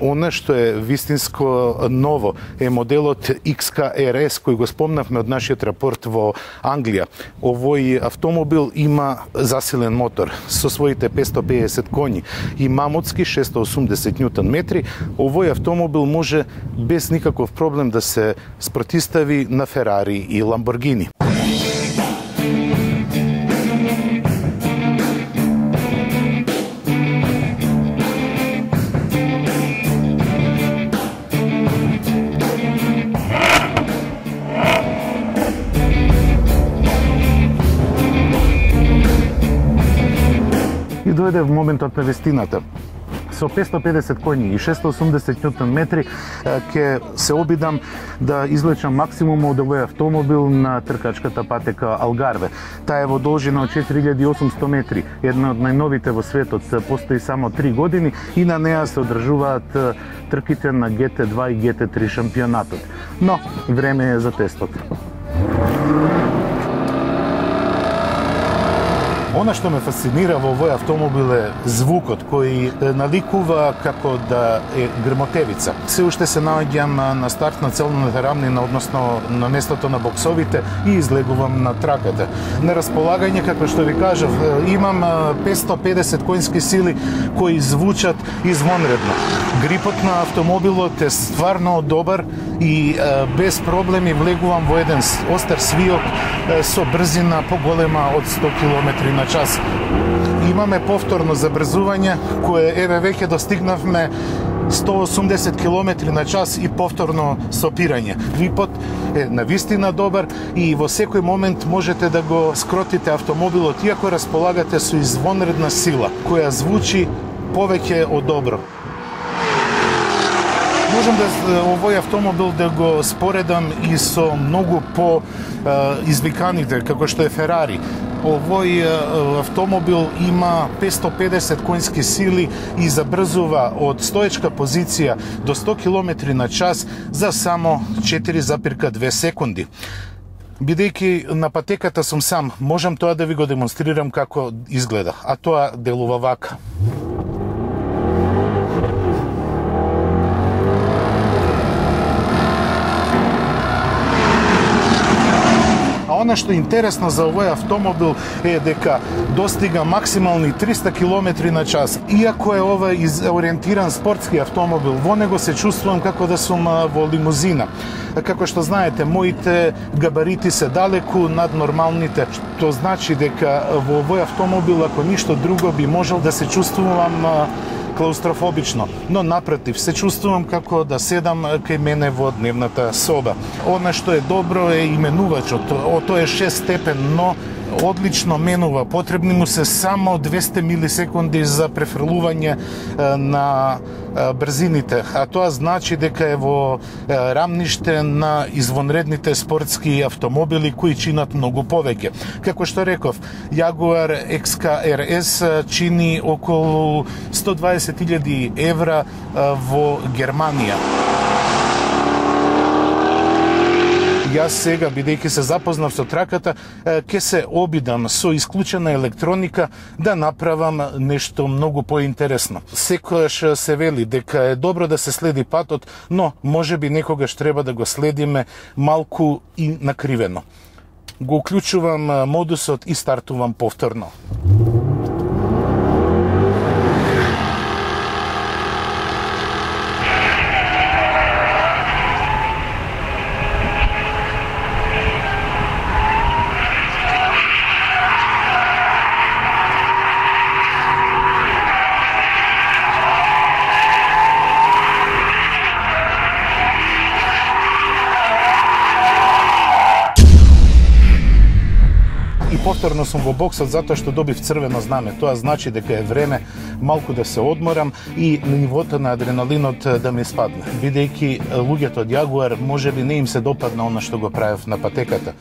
Она што е вистинско ново е моделот XKRS кој го спомнавме од нашиот рапорт во Англија. Овој автомобил има засилен мотор со своите 550 коњи и мамутски 680 Нм. Овој автомобил може без никаков проблем да се спротистави на Ферари и Ламборгини. И дојде моментот на вистината. Со 550 коњи и 680 Нм ќе се обидам да извлечам максимум од овој автомобил на тркачката патека Алгарве. Таа е во должина од 4800 метри, една од најновите во светот, постои само 3 години и на неа се одржуваат трките на GT2 и GT3 шампионатот. Но време е за тестот. Она што ме фасцинира во овој автомобил е звукот кој наликува како да е грмотевица. Се уште се наоѓам на старт на целната рамнина, односно на местото на боксовите и излегувам на траката. На располагање, како што ви кажав, имам 550 коњски сили кои звучат извонредно. Грипот на автомобилот е стварно добар и без проблеми влегувам во еден остар свиок со брзина поголема од 100 км на час. Имаме повторно забрзување кое еве веќе достигнавме 180 км на час и повторно сопирање. Грипот е навистина добар и во секој момент можете да го скротите автомобилот иако располагате со извонредна сила која звучи повеќе од добро. Можам да овој автомобил да го споредам и со многу по извиканите, како што е Ферари. Овој автомобил има 550 коњски сили и забрзува од стоечка позиција до 100 км на час за само 4,2 секунди. Бидејќи на патеката сум сам, можам тоа да ви го демонстрирам како изгледа, а тоа делува вака. Она што е интересно за овој автомобил е дека достига максимални 300 км на час. Иако е ова ориентиран спортски автомобил, во него се чувствувам како да сум во лимузина. Како што знаете, моите габарити се далеку над нормалните, што значи дека во овој автомобил, ако ништо друго, би можел да се чувствувам клаустрофобично, но напротив, се чувствувам како да седам кај мене во дневната соба. Она што е добро е именувачот, тоа е 6 степен, но одлично менува. Потребни му се само 200 милисекунди за префрлување на брзините, а тоа значи дека е во рамниште на извонредните спортски автомобили кои чинат многу повеќе. Како што реков, Jaguar XKRS чини околу 120.000 евра во Германија. Јас сега, бидејќи се запознав со траката, ќе се обидам со исклучена електроника да направам нешто многу поинтересно. Секогаш се вели дека е добро да се следи патот, но можеби некогаш треба да го следиме малку и накривено. Го уклучувам модусот и стартувам повторно. Повторно сум во боксот затоа што добив црвено знаме. Тоа значи дека е време малку да се одморам и нивото на адреналинот да ми спадне. Бидејќи луѓето од Jaguar можеби не им се допадна она што го правев на патеката.